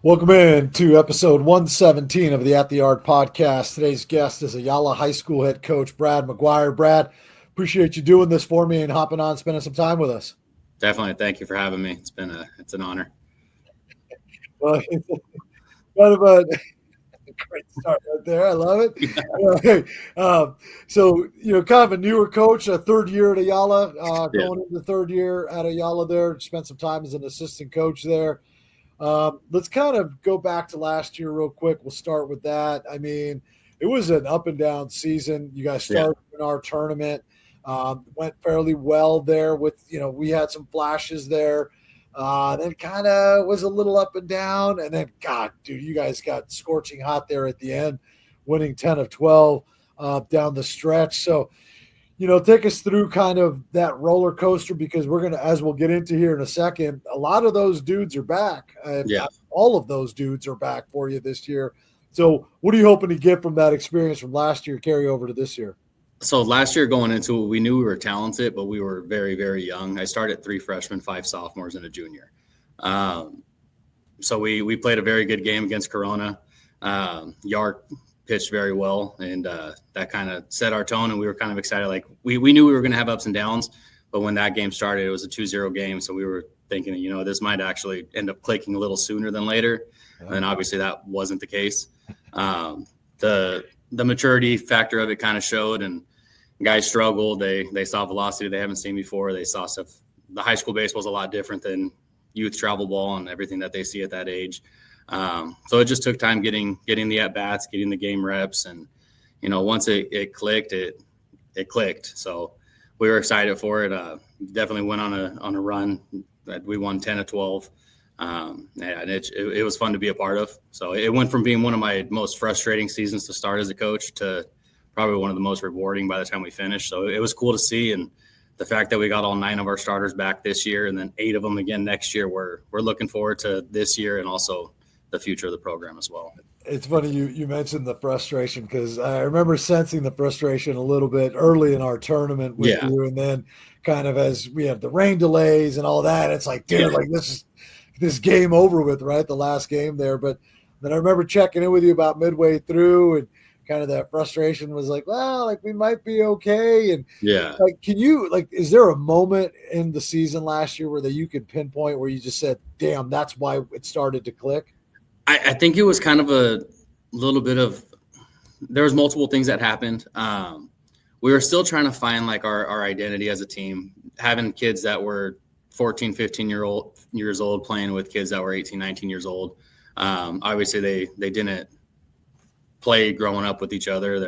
Welcome in to episode 117 of the At the Yard podcast. Today's guest is Ayala High School head coach Brad McGuire. Brad, appreciate you doing this for me and hopping on, spending some time with us. Definitely. Thank you for having me. It's an honor. Well, it's kind of a great start right there. I love it. So, kind of a newer coach, a third year at Ayala, going into the third year at Ayala there, spent some time as an assistant coach there. Let's kind of go back to last year real quick. We'll start with that. I mean, it was an up and down season. You guys started in our tournament, went fairly well there with, we had some flashes there. Then kind of was a little up and down. And then, God, dude, you guys got scorching hot there at the end, winning 10 of 12 down the stretch. So, take us through kind of that roller coaster, because we're going to, as we'll get into here in a second, a lot of those dudes are back. All of those dudes are back for you this year. So what are you hoping to get from that experience from last year, carry over to this year? So last year going into it, we knew we were talented, but we were very, very young. I started 3 freshmen, 5 sophomores, and a junior. So we played a very good game against Corona. Yark pitched very well, and that kind of set our tone, and we were kind of excited. Like we knew we were going to have ups and downs, but when that game started, it was a 2-0 game, so we were thinking, this might actually end up clicking a little sooner than later, and obviously that wasn't the case. The maturity factor of it kind of showed, and guys struggled. They saw velocity they haven't seen before. They saw stuff. The high school baseball is a lot different than youth travel ball and everything that they see at that age. So it just took time getting the at-bats, getting the game reps. And, once it clicked, it clicked. So we were excited for it. Definitely went on a run that we won 10 of 12. And it was fun to be a part of. So it went from being one of my most frustrating seasons to start as a coach to probably one of the most rewarding by the time we finished. So it was cool to see. And the fact that we got all 9 of our starters back this year and then 8 of them again next year, we're looking forward to this year and also the future of the program as well. It's funny you mentioned the frustration, because I remember sensing the frustration a little bit early in our tournament with you, and then kind of as we have the rain delays and all that, it's like, dude, like this game over with, right? The last game there. But then I remember checking in with you about midway through, and kind of that frustration was like, well, like we might be okay. And like, is there a moment in the season last year where you could pinpoint where you just said, damn, that's why it started to click? I think it was kind of a little bit of – there was multiple things that happened. We were still trying to find, like, our identity as a team, having kids that were 14, 15 years old playing with kids that were 18, 19 years old. Obviously, they didn't play growing up with each other.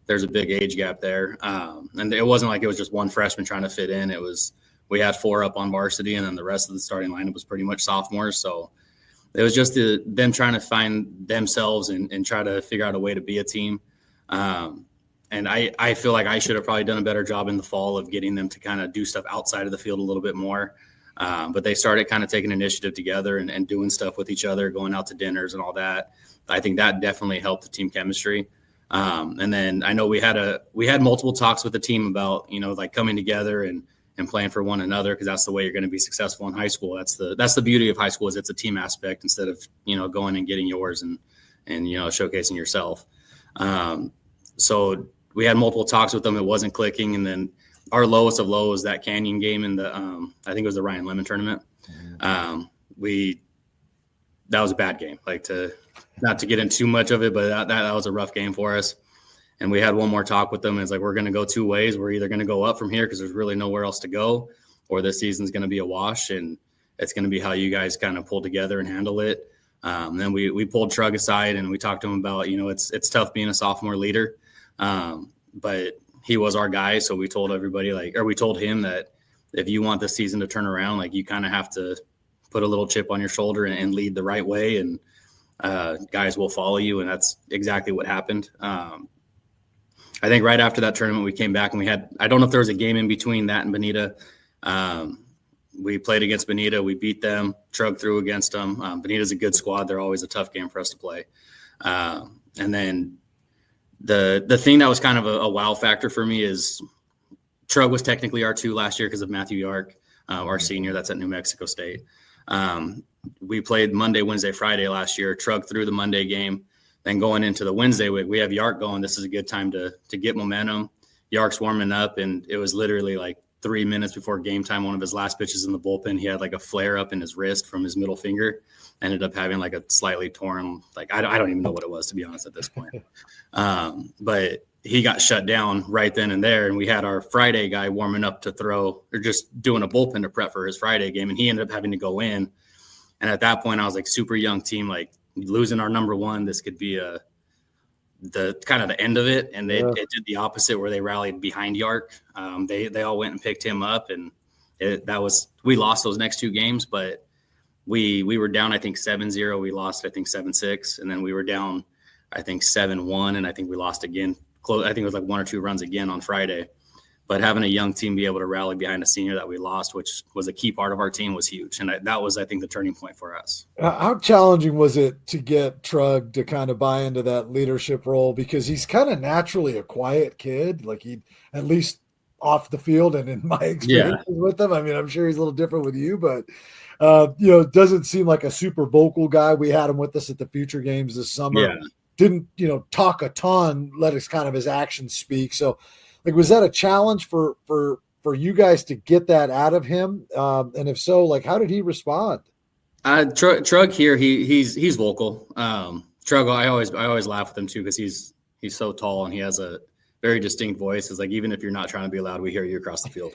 There's a big age gap there. And it wasn't like it was just one freshman trying to fit in. It was – we had 4 up on varsity, and then the rest of the starting lineup was pretty much sophomores. So – it was just them trying to find themselves and try to figure out a way to be a team. And I feel like I should have probably done a better job in the fall of getting them to kind of do stuff outside of the field a little bit more. But they started kind of taking initiative together and doing stuff with each other, going out to dinners and all that. I think that definitely helped the team chemistry. And then I know we had multiple talks with the team about, like coming together and playing for one another, because that's the way you're going to be successful in high school. That's the beauty of high school, is it's a team aspect instead of, going and getting yours and showcasing yourself. So we had multiple talks with them. It wasn't clicking. And then our lowest of low was that Canyon game in the, I think it was the Ryan Lemon tournament. That was a bad game, not to get into too much of it, but that was a rough game for us. And we had one more talk with them. And it's like, we're going to go 2 ways. We're either going to go up from here because there's really nowhere else to go, or this season's going to be a wash, and it's going to be how you guys kind of pull together and handle it. Then we pulled Trug aside and we talked to him about, it's tough being a sophomore leader. But he was our guy. So we told everybody we told him that if you want this season to turn around, you kind of have to put a little chip on your shoulder and lead the right way. And guys will follow you. And that's exactly what happened. I think right after that tournament, we came back and I don't know if there was a game in between that and Bonita. We played against Bonita. We beat them, trugged through against them. Bonita's a good squad. They're always a tough game for us to play. And then the thing that was kind of a wow factor for me is Trug was technically R2 last year because of Matthew Yark, our senior that's at New Mexico State. We played Monday, Wednesday, Friday last year, truck through the Monday game. Then going into the Wednesday week, we have Yark going. This is a good time to get momentum. Yark's warming up, and it was literally like 3 minutes before game time. One of his last pitches in the bullpen, he had like a flare up in his wrist from his middle finger. Ended up having like a slightly torn, like I don't even know what it was, to be honest, at this point. But he got shut down right then and there, and we had our Friday guy warming up to throw, or just doing a bullpen to prep for his Friday game, and he ended up having to go in. And at that point, I was like, super young team, like losing our number one, this could be the kind of the end of it. And they did the opposite, where they rallied behind Yark. They all went and picked him up, and we lost those next two games, but we were down, I think 7-0. We lost, I think 7-6. And then we were down, I think 7-1. And I think we lost again. I think it was like 1 or 2 runs again on Friday. But having a young team be able to rally behind a senior that we lost, which was a key part of our team, was huge. And that was, I think, the turning point for us. How challenging was it to get Trug to kind of buy into that leadership role? Because he's kind of naturally a quiet kid, like he, at least off the field and in my experiences with him. I mean, I'm sure he's a little different with you, but doesn't seem like a super vocal guy. We had him with us at the Future Games this summer. Yeah. Didn't, talk a ton, let his kind of his actions speak. So, like, was that a challenge for you guys to get that out of him? And if so, like, how did he respond? Trug here, he's vocal. Trug, I always laugh with him too, because he's so tall and he has a very distinct voice. It's like, even if you're not trying to be loud, we hear you across the field.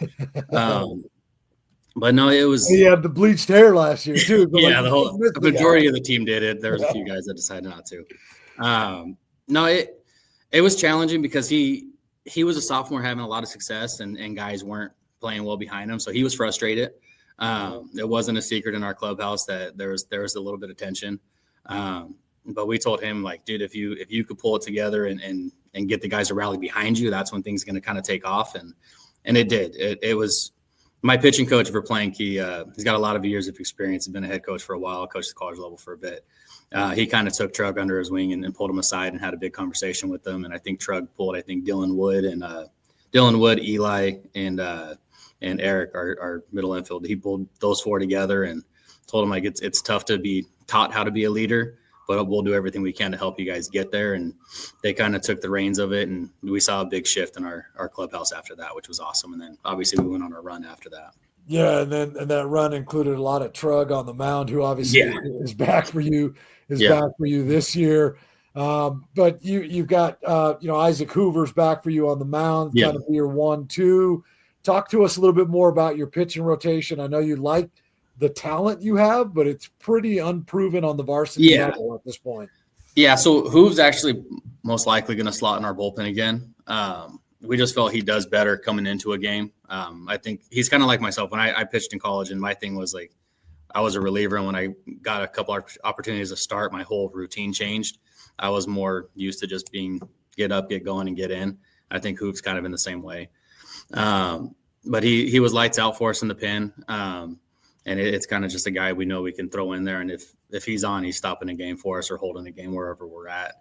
But no, it was. He had the bleached hair last year too. Yeah, the majority of the team did it. There was a few guys that decided not to. No, it was challenging because he was a sophomore having a lot of success, and guys weren't playing well behind him. So he was frustrated. It wasn't a secret in our clubhouse that there was a little bit of tension. But we told him, like, dude, if you could pull it together and get the guys to rally behind you, that's when things are going to kind of take off. And it did. It was my pitching coach for Planky. He's got a lot of years of experience. He's been a head coach for a while, coached the college level for a bit. He kind of took Trug under his wing and pulled him aside and had a big conversation with them. And I think Trug pulled, Dylan Wood, Eli, and Eric, our middle infield. He pulled those 4 together and told them, like, it's tough to be taught how to be a leader, but we'll do everything we can to help you guys get there. And they kind of took the reins of it, and we saw a big shift in our clubhouse after that, which was awesome. And then obviously we went on a run after that. Yeah, and that run included a lot of Trug on the mound, who obviously is back for you, back for you this year. But you've got Isaac Hoover's back for you on the mound, kind of your 1-2. Talk to us a little bit more about your pitching rotation. I know you like the talent you have, but it's pretty unproven on the varsity level at this point. Yeah, so Hoove's actually most likely going to slot in our bullpen again. We just felt he does better coming into a game. I think he's kind of like myself. When I pitched in college, and my thing was, like, I was a reliever, and when I got a couple opportunities to start, my whole routine changed. I was more used to just get up, get going, and get in. I think Hoove's kind of in the same way. But he was lights out for us in the pen. And it's kind of just a guy we know we can throw in there. And if he's on, he's stopping a game for us or holding a game wherever we're at.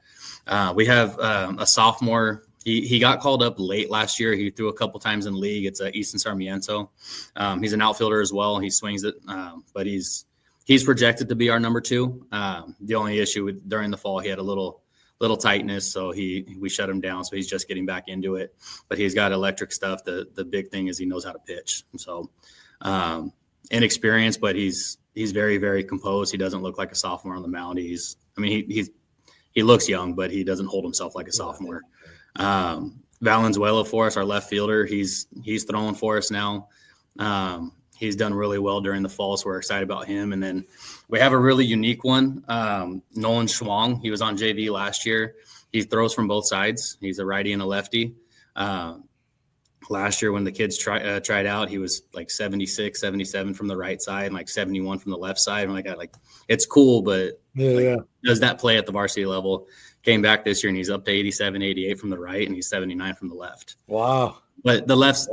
We have a sophomore. He got called up late last year. He threw a couple times in league. It's 𝓼𝓚𝓬𝓪𝓼𝓽. He's an outfielder as well. He swings it, but he's projected to be our number 2. The only issue during the fall, he had a little tightness, so we shut him down. So he's just getting back into it, but he's got electric stuff. The big thing is he knows how to pitch. So inexperienced, but he's very, very composed. He doesn't look like a sophomore on the mound. He looks young, but he doesn't hold himself like a sophomore. Valenzuela for us, our left fielder, he's throwing for us now. He's done really well during the fall, so we're excited about him. And then we have a really unique one, Nolan Schwang. He was on JV last year. He throws from both sides. He's a righty and a lefty. Last year when the kids tried out, he was like 76, 77 from the right side and like 71 from the left side. I'm like, it's cool, but does that play at the varsity level? Came back this year and he's up to 87, 88 from the right, and he's 79 from the left. Wow. But the left,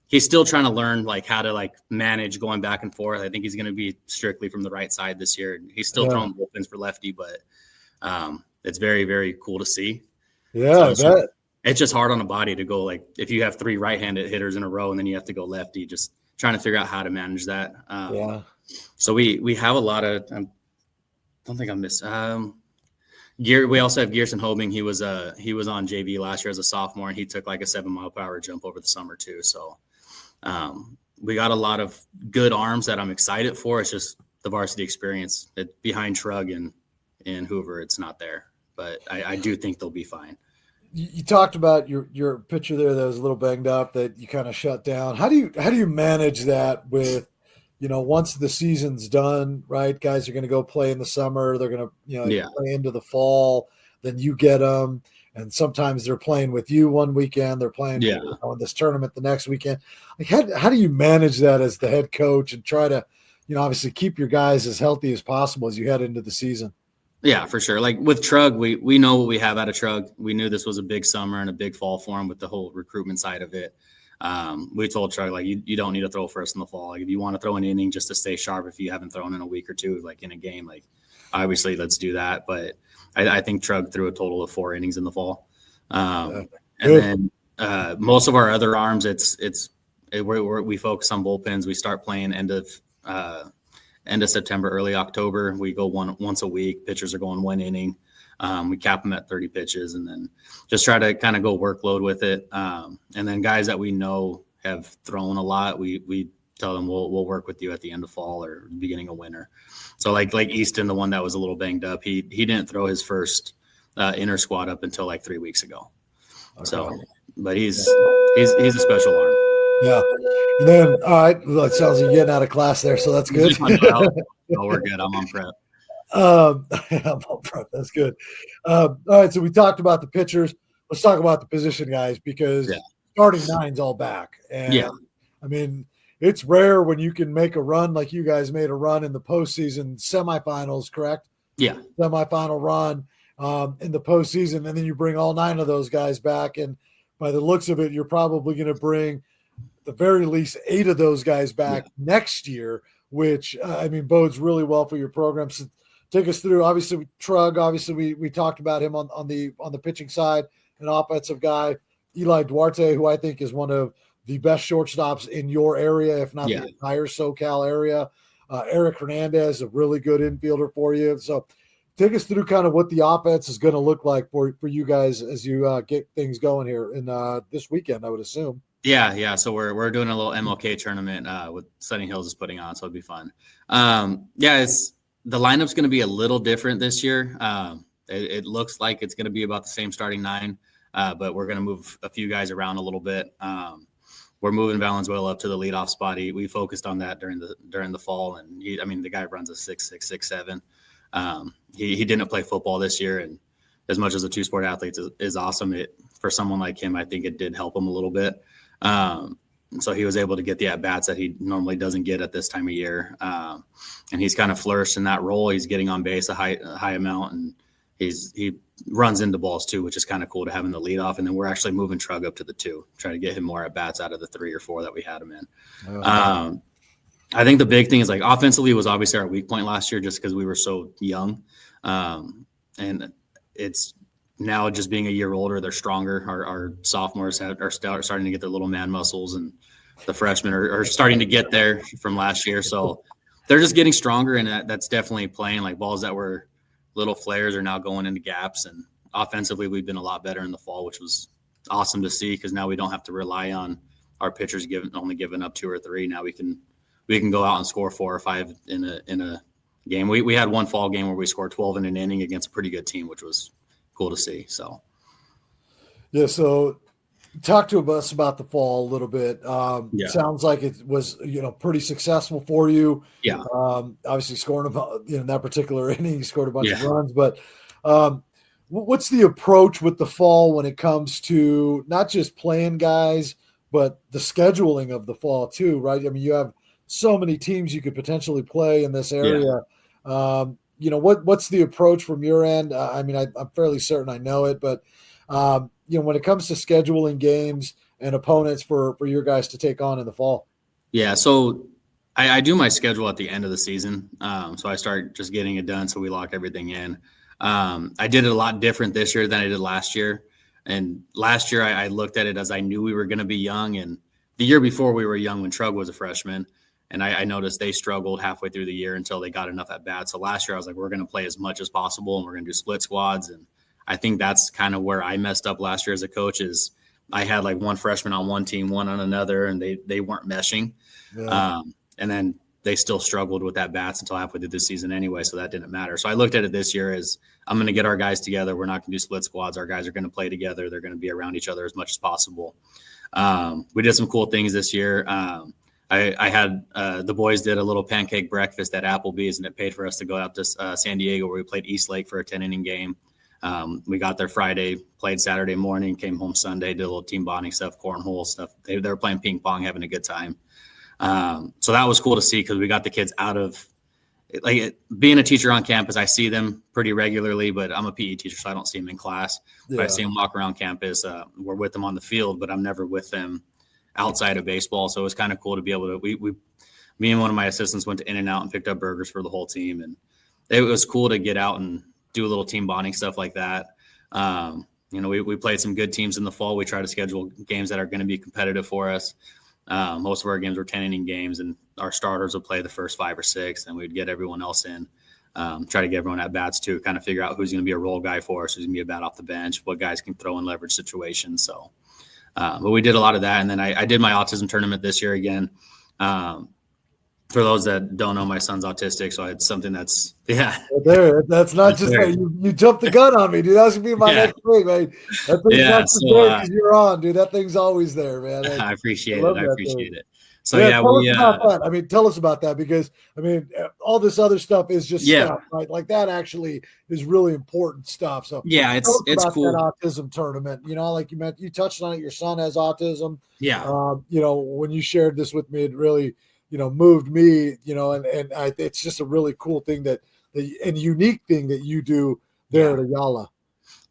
he's still trying to learn like how to like manage going back and forth. I think he's going to be strictly from the right side this year. He's still throwing bullpens for lefty, but it's very, very cool to see. Yeah, so it's just hard on the body to go, like, if you have 3 right-handed hitters in a row and then you have to go lefty, just trying to figure out how to manage that. So we have a lot of. I don't think I missed. Gear. We also have 𝓼𝓸𝓭𝓬𝓪𝓼𝓽. He was on JV last year as a sophomore, and he took like a 7-mile-per-hour jump over the summer too. So we got a lot of good arms that I'm excited for. It's just the varsity experience behind Shrug and Hoover. It's not there, but I do think they'll be fine. You talked about your pitcher there that was a little banged up that you kind of shut down. How do you manage that with, once the season's done, right? Guys are going to go play in the summer. They're going to, play into the fall. Then you get them, and sometimes they're playing with you one weekend. They're playing in this tournament the next weekend. Like, how do you manage that as the head coach and try to, obviously keep your guys as healthy as possible as you head into the season? Yeah, for sure. Like with Trug, we know what we have out of Trug. We knew this was a big summer and a big fall for him with the whole recruitment side of it. We told Trug, like, you don't need to throw for us in the fall. Like, if you want to throw an inning just to stay sharp, if you haven't thrown in a week or two, like in a game, like obviously let's do that. But I think Trug threw a total of 4 innings in the fall. And then most of our other arms, we focus on bullpens. We start playing end of September, early October. We go once a week. Pitchers are going 1 inning. We cap them at 30 pitches and then just try to kind of go workload with it. And then guys that we know have thrown a lot, we tell them we'll work with you at the end of fall or beginning of winter. So like Easton, the one that was a little banged up, he didn't throw his first inner squad up until like 3 weeks ago. Okay. So, but he's a special arm. Yeah. And then, all right, well, it sounds like you're getting out of class there, so that's good. No, we're good. I'm on prep. I'm on prep. That's good. All right, so we talked about the pitchers. Let's talk about the position guys because starting 9's all back. And, I mean, it's rare when you can make a run like you guys made a run in the postseason semifinals, correct? Yeah. Semifinal run in the postseason, and then you bring all 9 of those guys back. And by the looks of it, you're probably going to bring at the very least 8 of those guys back next year, which, bodes really well for your program. So take us through, obviously, Trug. Obviously, we talked about him on the pitching side, an offensive guy. 𝓼𝓸𝓭𝓬𝓪𝓼𝓽, who I think is one of the best shortstops in your area, if not the entire SoCal area. Eric Hernandez, a really good infielder for you. So take us through kind of what the offense is going to look like for you guys as you get things going here in this weekend, I would assume. Yeah. So we're doing a little MLK tournament with Sunny Hills is putting on, so it'll be fun. The lineup's going to be a little different this year. It looks like it's going to be about the same starting 9, but we're going to move a few guys around a little bit. We're moving Valenzuela up to the leadoff spot. We focused on that during the fall, and the guy runs a 6'6", 6'7". He didn't play football this year, and as much as a 2-sport athlete is awesome, for someone like him, I think it did help him a little bit. So he was able to get the at-bats that he normally doesn't get at this time of year. And he's kind of flourished in that role. He's getting on base a high amount, and he runs into balls too, which is kind of cool to have in the leadoff. And then we're actually moving Trug up to the 2, try to get him more at-bats out of the 3 or 4 that we had him in. I think the big thing is, like, offensively was obviously our weak point last year just because we were so young. And it's now just being a year older, they're stronger. Our sophomores are starting to get their little man muscles, and the freshmen are starting to get there from last year. So they're just getting stronger, and that's definitely playing. Like, balls that were little flares are now going into gaps. And offensively, we've been a lot better in the fall, which was awesome to see because now we don't have to rely on our pitchers only giving up 2 or 3. Now we can go out and score 4 or 5 in a game. We had one fall game where we scored 12 in an inning against a pretty good team, which was cool to see. So talk to us about the fall a little bit. Sounds like it was pretty successful for you. Obviously scoring about in that particular inning, you scored a bunch of runs, but what's the approach with the fall when it comes to not just playing guys but the scheduling of the fall too, right? I mean, you have so many teams you could potentially play in this area. What's the approach from your end? I'm fairly certain I know it, but when it comes to scheduling games and opponents for your guys to take on in the fall. Yeah. So I do my schedule at the end of the season. So I start just getting it done. So we lock everything in. I did it a lot different this year than I did last year. And last year I looked at it as I knew we were going to be young. And the year before we were young when Trug was a freshman. And I noticed they struggled halfway through the year until they got enough at bats. So last year I was like, we're going to play as much as possible and we're going to do split squads. And I think that's kind of where I messed up last year as a coach is I had like one freshman on one team, one on another, and they weren't meshing. Yeah. And then they still struggled with at bats until halfway through the season anyway. So that didn't matter. So I looked at it this year as I'm going to get our guys together. We're not going to do split squads. Our guys are going to play together. They're going to be around each other as much as possible. We did some cool things this year. I had the boys did a little pancake breakfast at Applebee's, and it paid for us to go out to San Diego where we played Eastlake for a 10-inning game. We got there Friday, played Saturday morning, came home Sunday, did a little team bonding stuff, cornhole stuff. They were playing ping pong, having a good time. So that was cool to see because we got the kids out of like being a teacher on campus. I see them pretty regularly, but I'm a PE teacher, so I don't see them in class. Yeah. But I see them walk around campus. We're with them on the field, but I'm never with them outside of baseball. So it was kind of cool to be able to, me and one of my assistants went to In-N-Out and picked up burgers for the whole team. And it was cool to get out and do a little team bonding stuff like that. We played some good teams in the fall. We try to schedule games that are going to be competitive for us. Most of our games were 10-inning games, and our starters would play the first 5 or 6, and we'd get everyone else in, try to get everyone at bats too, kind of figure out who's going to be a role guy for us, who's going to be a bat off the bench, what guys can throw in leverage situations. So, but we did a lot of that. And then I did my autism tournament this year again. For those that don't know, my son's autistic, so it's something that's there. That's not just like you jumped the gun on me, dude. That's gonna be my next thing, man. That thing's not just there because you're on, dude. That thing's always there, man. I appreciate it. I appreciate it. So tell us about that. I mean, tell us about that because I mean, all this other stuff is just stuff, right? Like that actually is really important stuff. So it's cool. That autism tournament, like you touched on it. Your son has autism. Yeah. When you shared this with me, it really moved me, it's just a really cool thing and unique thing that you do there at Ayala.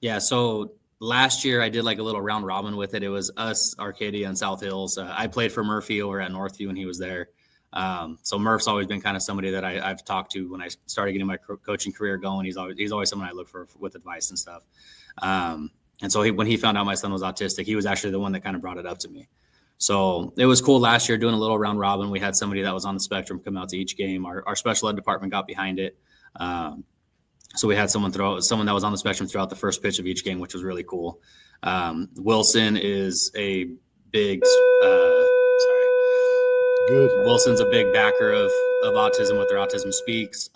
Yeah. So last year I did like a little round robin with it. It was us, Arcadia, and South Hills. I played for Murphy over at Northview when he was there. So Murph's always been kind of somebody that I've talked to when I started getting my coaching career going. He's always someone I look for with advice and stuff. And so when he found out my son was autistic, he was actually the one that kind of brought it up to me. So it was cool last year doing a little round robin. We had somebody that was on the spectrum come out to each game. Our special ed department got behind it. So we had someone that was on the spectrum throughout the first pitch of each game, which was really cool. Wilson is a big, Wilson's a big backer of autism with their Autism Speaks.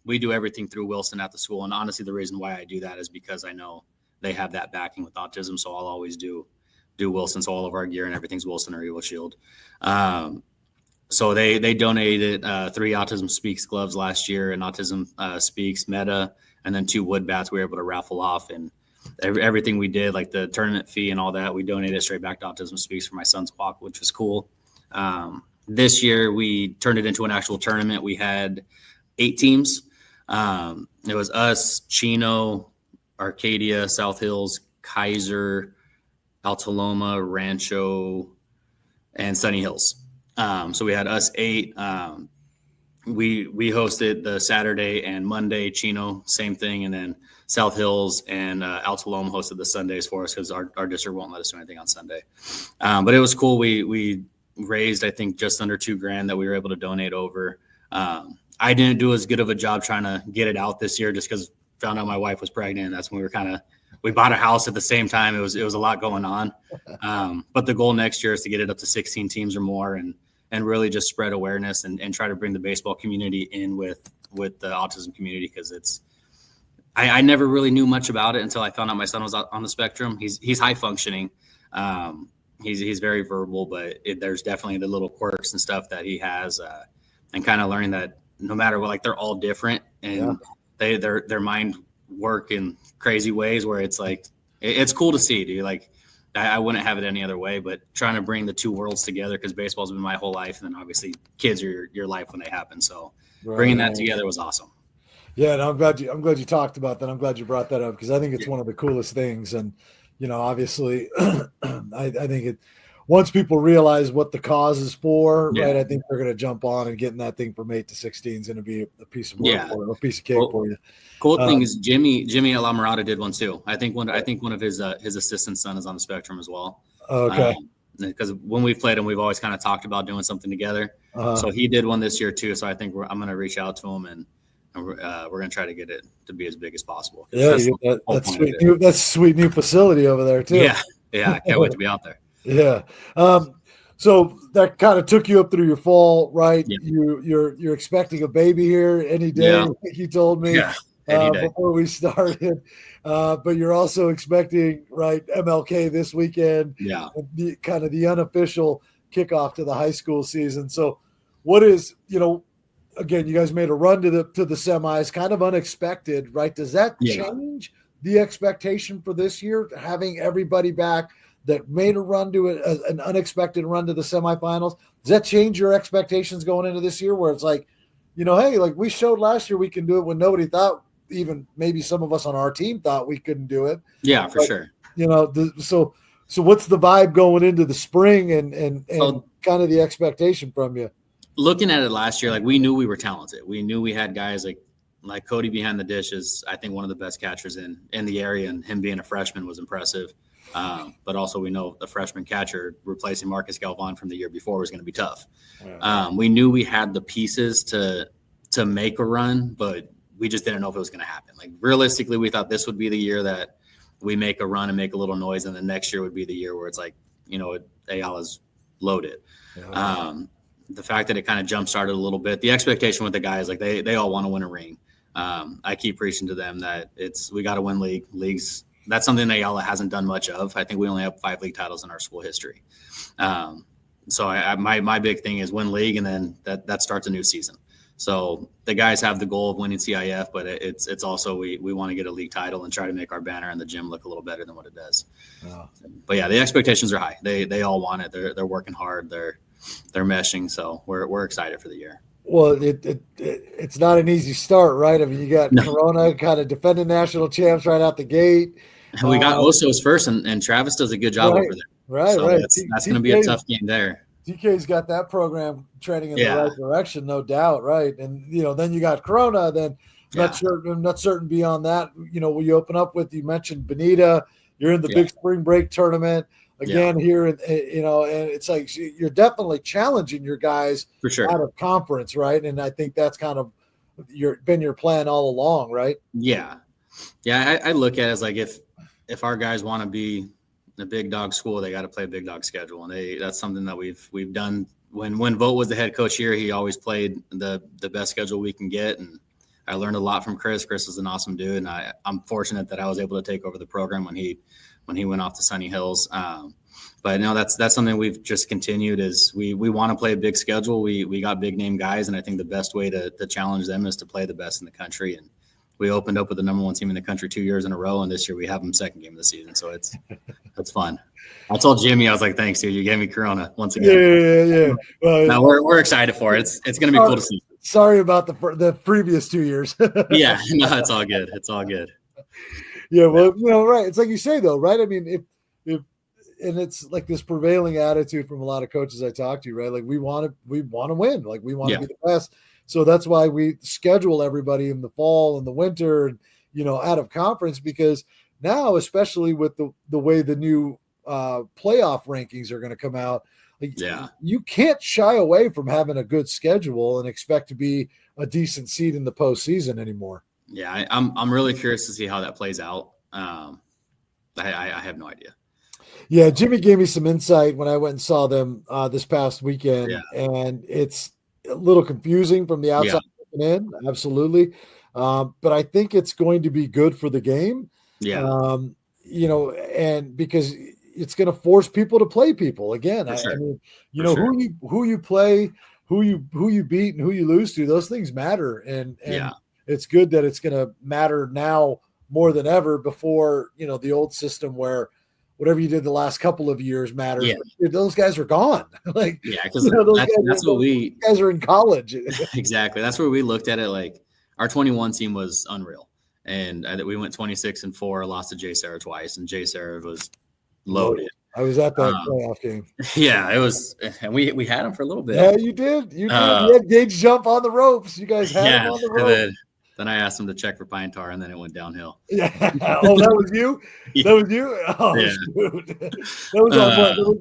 We do everything through Wilson at the school. And honestly, the reason why I do that is because I know they have that backing with autism. So I'll always do Wilson. So all of our gear and everything's Wilson or EvoShield. So they donated 3 Autism Speaks gloves last year, and Autism Speaks Meta, and then 2 wood bats we were able to raffle off. And everything we did, like the tournament fee and all that, we donated straight back to Autism Speaks for my son's walk, which was cool. This year we turned it into an actual tournament. We had 8 teams. It was us, Chino, Arcadia, South Hills, Kaiser, Altaloma, Rancho, and Sunny Hills. So we had us 8. We hosted the Saturday and Monday. Chino, same thing, and then South Hills and Altaloma hosted the Sundays for us because our district won't let us do anything on Sunday. But it was cool. We raised, I think, just under $2,000 that we were able to donate over. I didn't do as good of a job trying to get it out this year just because found out my wife was pregnant. And that's when we bought a house at the same time. It was a lot going on. But the goal next year is to get it up to 16 teams or more and really just spread awareness and try to bring the baseball community in with the autism community. Cause I never really knew much about it until I found out my son was on the spectrum. He's high functioning. He's very verbal, but there's definitely the little quirks and stuff that he has, and kind of learning that no matter what, like they're all different and their mind work in crazy ways where it's like, it's cool to see, dude. Like I wouldn't have it any other way, but trying to bring the two worlds together, because baseball's been my whole life. And then obviously kids are your life when they happen. So bringing that together was awesome. Yeah. And I'm glad you talked about that. I'm glad you brought that up because I think it's one of the coolest things. And, obviously I think once people realize what the cause is for, right, I think they're going to jump on, and getting that thing from 8 to 16 is going to be a piece of work for you, a piece of cake for you. Cool thing is Jimmy at La Mirada did one too. I think one of his assistant son is on the spectrum as well. Okay. Because when we've played him, we've always kind of talked about doing something together. So he did one this year too. So I think I'm going to reach out to him and we're going to try to get it to be as big as possible. Yeah, that's sweet. That's a sweet new facility over there too. Yeah, I can't wait to be out there. Yeah. So that kind of took you up through your fall, right? Yeah. You're expecting a baby here any day, like you told me before we started. But you're also expecting, right, MLK this weekend. Yeah. The kind of the unofficial kickoff to the high school season. So what is, again, you guys made a run to the semis, kind of unexpected, right? Does that change the expectation for this year, having everybody back that made a run to an unexpected run to the semifinals? Does that change your expectations going into this year, where it's like, hey, like we showed last year we can do it when nobody thought, even maybe some of us on our team thought we couldn't do it. Yeah, for sure. So what's the vibe going into the spring and kind of the expectation from you? Looking at it last year, like we knew we were talented. We knew we had guys like Cody behind the dish is, I think, one of the best catchers in the area, and him being a freshman was impressive. But also we know the freshman catcher replacing Marcus Galvan from the year before was going to be tough. We knew we had the pieces to make a run, but we just didn't know if it was going to happen. Like realistically, we thought this would be the year that we make a run and make a little noise, and the next year would be the year where it's like, Ayala's loaded. The fact that it kind of jump started a little bit, the expectation with the guys, like they all want to win a ring. I keep preaching to them that we got to win leagues. That's something that Ayala hasn't done much of. I think we only have 5 league titles in our school history. So my big thing is win league, and then that starts a new season. So the guys have the goal of winning CIF, but it's also we want to get a league title and try to make our banner in the gym look a little better than what it does. But yeah, the expectations are high. They all want it. They're working hard. They're meshing. So we're excited for the year. Well, it's not an easy start, right? I mean, you got Corona kind of defending national champs right out the gate. And we got Osos first, and Travis does a good job over there. Right. That's going to be a tough game there. DK's got that program trending in the right direction, no doubt, right? And then you got Corona. Then I'm not certain beyond that. Will you open up with? You mentioned Bonita. You're in the big spring break tournament again here, and it's like you're definitely challenging your guys for sure out of conference, right? And I think that's kind of been your plan all along, right? Yeah. I look at it as like if our guys want to be a big dog school, they got to play a big dog schedule, and that's something that we've done. When Vogt was the head coach here, he always played the best schedule we can get, and I learned a lot from Chris. Chris is an awesome dude, and I'm fortunate that I was able to take over the program when he went off to Sunny Hills. But that's something we've just continued is we want to play a big schedule. We got big name guys, and I think the best way to challenge them is to play the best in the country. And we opened up with the number 1 team in the country 2 years in a row, and this year we have them second game of the season. So it's fun. I told Jimmy, I was like, thanks, dude. You gave me Corona once again. Yeah. Well, no, we're excited for it. It's going to be cool to see. Sorry about the previous 2 years. Yeah, no, it's all good. It's all good. Yeah, well, right. It's like you say, though, right? I mean, if and it's like this prevailing attitude from a lot of coaches I talk to, right? Like we want to win. Like we want to be the best. So that's why we schedule everybody in the fall and the winter and, out of conference, because now, especially with the way the new playoff rankings are going to come out, you can't shy away from having a good schedule and expect to be a decent seed in the postseason anymore. Yeah, I'm really curious to see how that plays out. I have no idea. Yeah, Jimmy gave me some insight when I went and saw them this past weekend, and it's a little confusing from the outside looking in, absolutely. But I think it's going to be good for the game. Yeah. And because it's going to force people to play people again. I mean, who you play, who you beat, and who you lose to, those things matter. And it's good that it's going to matter now more than ever before, the old system where whatever you did the last couple of years matters. Yeah. Those guys are gone. Because that's what guys are in college. Exactly. That's where we looked at it. Like our 21 team was unreal. And we went 26-4, lost to 𝓼𝓸𝓭 twice. And 𝓼𝓸𝓭 was loaded. I was at that playoff game. Yeah, it was. And we had him for a little bit. Yeah, you did. You had Gage jump on the ropes. You guys had him on the ropes. Then I asked him to check for pine tar, and then it went downhill. Yeah. Oh, that was you? Yeah. That was you? Oh, yeah. Shoot.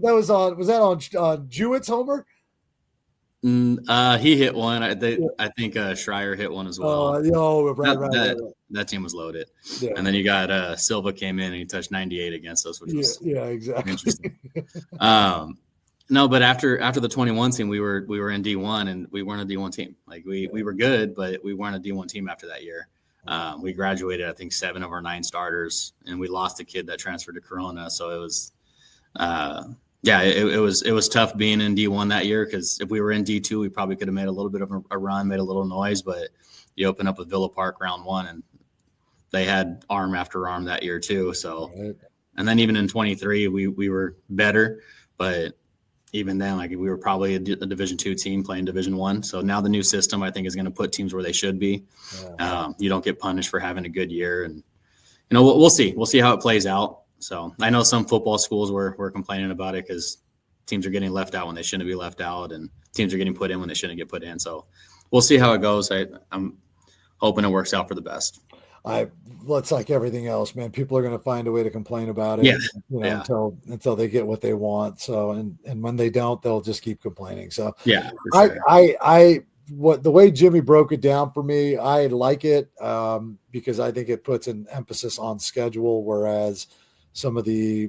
That was on what? Was that on Jewett's homer? He hit one. I think 𝓟𝓸𝓭𝓬𝓪𝓼𝓽 hit one as well. Right. That team was loaded. Yeah. And then you got 𝓼𝓚𝓭 came in and he touched 98 against us, which was exactly interesting. No, but after the 21 team, we were in D1 and we weren't a D1 team. Like we were good, but we weren't a D1 team after that year. We graduated, I think, 7 of our 9 starters, and we lost a kid that transferred to Corona. So it was, it was tough being in D1 that year, because if we were in D2, we probably could have made a little bit of a run, made a little noise. But you open up with Villa Park round 1, and they had arm after arm that year too. So, and then even in 23, we were better, but even then, like, we were probably a Division II team playing Division I. So now the new system, I think, is going to put teams where they should be. You don't get punished for having a good year, and we'll see. We'll see how it plays out. So I know some football schools were complaining about it because teams are getting left out when they shouldn't be left out, and teams are getting put in when they shouldn't get put in. So we'll see how it goes. I'm hoping it works out for the best. It's like everything else, man. People are going to find a way to complain about it, until they get what they want. So, and when they don't, they'll just keep complaining. So, for sure. The way Jimmy broke it down for me, I like it because I think it puts an emphasis on schedule, whereas some of the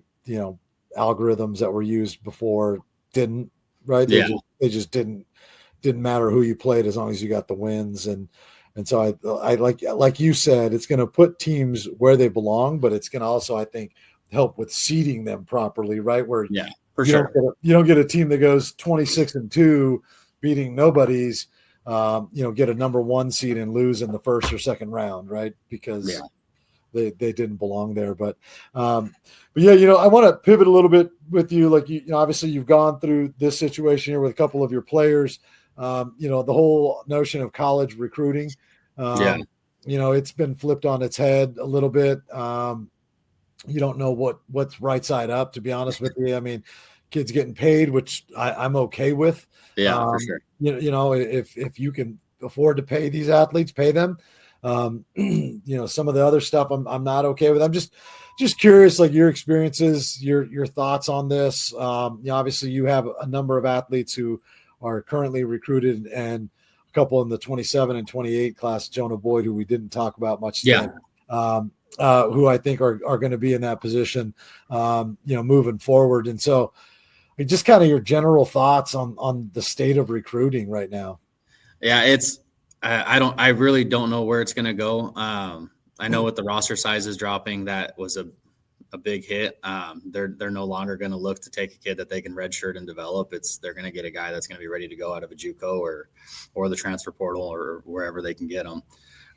algorithms that were used before didn't. Right? They just didn't matter who you played as long as you got the wins. And so I like you said, it's going to put teams where they belong, but it's going to also, I think, help with seeding them properly, right? Where for sure. You don't get a team that goes 26-2 beating nobodies, get a number 1 seed and lose in the first or second round, right? Because they didn't belong there. But I want to pivot a little bit with you. Like, obviously you've gone through this situation here with a couple of your players. The whole notion of college recruiting, it's been flipped on its head a little bit. You don't know what's right side up, to be honest with you. I mean, kids getting paid, which I'm okay with. For sure. If you can afford to pay these athletes, pay them. Some of the other stuff I'm not okay with. I'm just curious, like, your experiences, your thoughts on this. Obviously you have a number of athletes who are currently recruited, and a couple in the 27 and 28 class, Jonah Boyd, who we didn't talk about much today, who I think are going to be in that position, moving forward. And so just kind of your general thoughts on the state of recruiting right now. Yeah, I really don't know where it's going to go. I know with the roster sizes dropping, that was a big hit. They're no longer going to look to take a kid that they can redshirt and develop. They're going to get a guy that's going to be ready to go out of a JUCO or the transfer portal or wherever they can get them.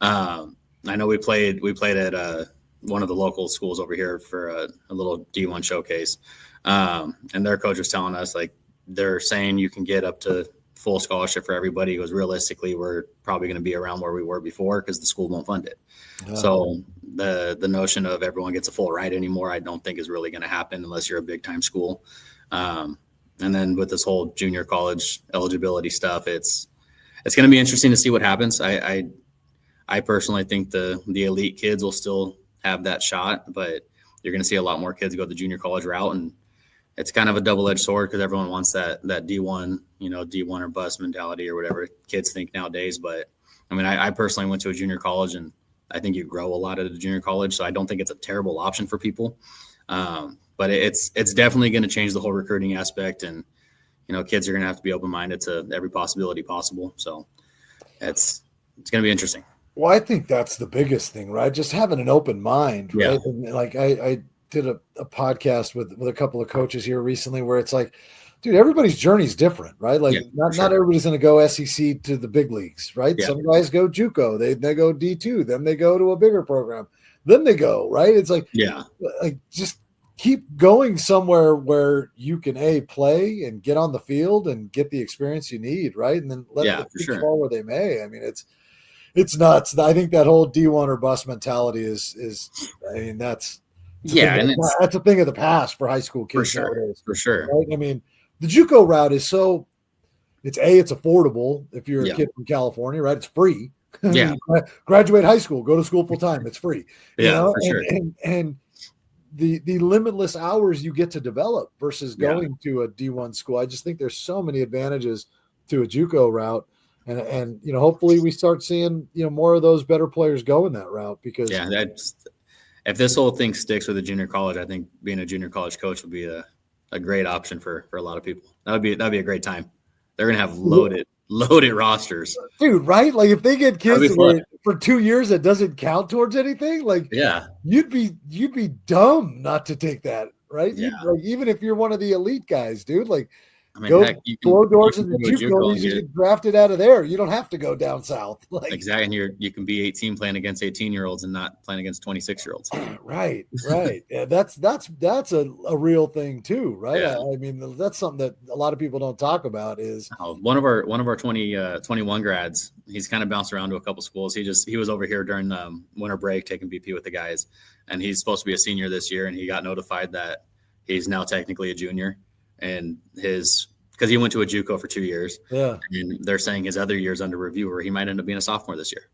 I know we played at one of the local schools over here for a little D1 showcase, and their coach was telling us, like, they're saying you can get up to full scholarship for everybody. Because realistically, we're probably going to be around where we were before because the school won't fund it. So the notion of everyone gets a full ride anymore, I don't think is really going to happen unless you're a big time school. And then with this whole junior college eligibility stuff, it's going to be interesting to see what happens. I personally think the elite kids will still have that shot, but you're going to see a lot more kids go the junior college route, and it's kind of a double-edged sword because everyone wants that D1, D1 or bust mentality or whatever kids think nowadays. But I mean, I personally went to a junior college, and I think you grow a lot at a junior college. So I don't think it's a terrible option for people. But it's definitely going to change the whole recruiting aspect. And, kids are going to have to be open-minded to every possibility possible. So it's going to be interesting. Well, I think that's the biggest thing, right? Just having an open mind, right? Yeah. And like I did a podcast with a couple of coaches here recently where it's like, dude, everybody's journey is different, right? Like not everybody's going to go SEC to the big leagues, right? Yeah. Some guys go JUCO, they go D2, then they go to a bigger program, then they go, right? It's like, like just keep going somewhere where you can play and get on the field and get the experience you need, right? And then let the kids fall where they may. I mean, it's nuts. I think that whole D1 or bust mentality is I mean, that's a thing of the past for high school kids nowadays. For sure. Right? I mean, the JUCO route is it's affordable if you're a kid from California, right? It's free. Graduate high school, go to school full time. It's free. For sure. And the limitless hours you get to develop versus going to a D1 school. I just think there's so many advantages to a JUCO route. And hopefully we start seeing, more of those better players go in that route because if this whole thing sticks with a junior college, I think being a junior college coach would be a great option for a lot of people. That'd be a great time. They're going to have loaded rosters. Dude, right? Like if they get kids for 2 years that doesn't count towards anything, like you'd be dumb not to take that, right? Yeah. Like even if you're one of the elite guys, dude, like you blow doors in the JUCO, you get drafted out of there. You don't have to go down south. Like, exactly. And you can be 18 playing against 18-year-olds and not playing against 26-year-olds. Right. Yeah, that's a real thing too, right? Yeah. I mean, that's something that a lot of people don't talk about is one of our 21 grads. He's kind of bounced around to a couple schools. He was over here during winter break taking BP with the guys, and he's supposed to be a senior this year, and he got notified that he's now technically a junior. And because he went to a JUCO for 2 years, and they're saying his other year's under review, or he might end up being a sophomore this year.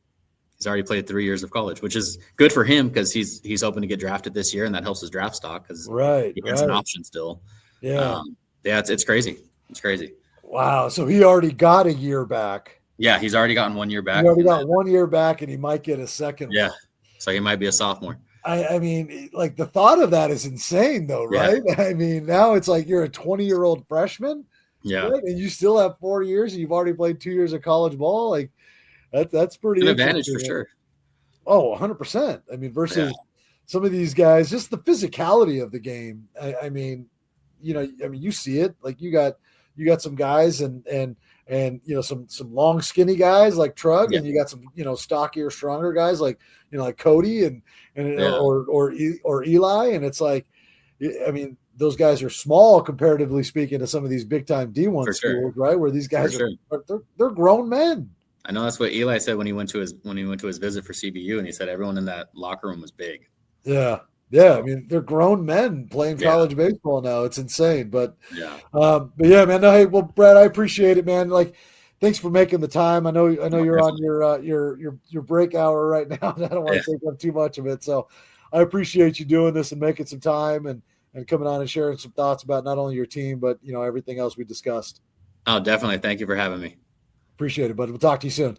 He's already played 3 years of college, which is good for him because he's hoping to get drafted this year, and that helps his draft stock because he gets an option still. It's crazy. It's crazy. Wow, so he already got a year back. Yeah, he's already gotten 1 year back. He already got 1 year back, and he might get a second. Yeah, so he might be a sophomore. I mean, like the thought of that is insane, though, right? Yeah. I mean, now it's like you're a 20-year-old freshman, right? And you still have 4 years, and you've already played 2 years of college ball. Like that's pretty an advantage for sure. Oh, 100%. I mean, versus some of these guys, just the physicality of the game. I mean, you see it. Like you got some guys and some long skinny guys like Trug, and you got some stockier, stronger guys like like Cody and or Eli, and it's like, I mean, those guys are small comparatively speaking to some of these big time D1 schools, right? Where these guys they're grown men. I know that's what Eli said when he went to his visit for CBU, and he said everyone in that locker room was big. Yeah. I mean, they're grown men playing college baseball now. It's insane, but man. No, hey, well, Brad, I appreciate it, man. Like, thanks for making the time. I know you're on your break hour right now. I don't want to take up too much of it, so I appreciate you doing this and making some time and coming on and sharing some thoughts about not only your team but everything else we discussed. Oh, definitely. Thank you for having me. Appreciate it, buddy. We'll talk to you soon.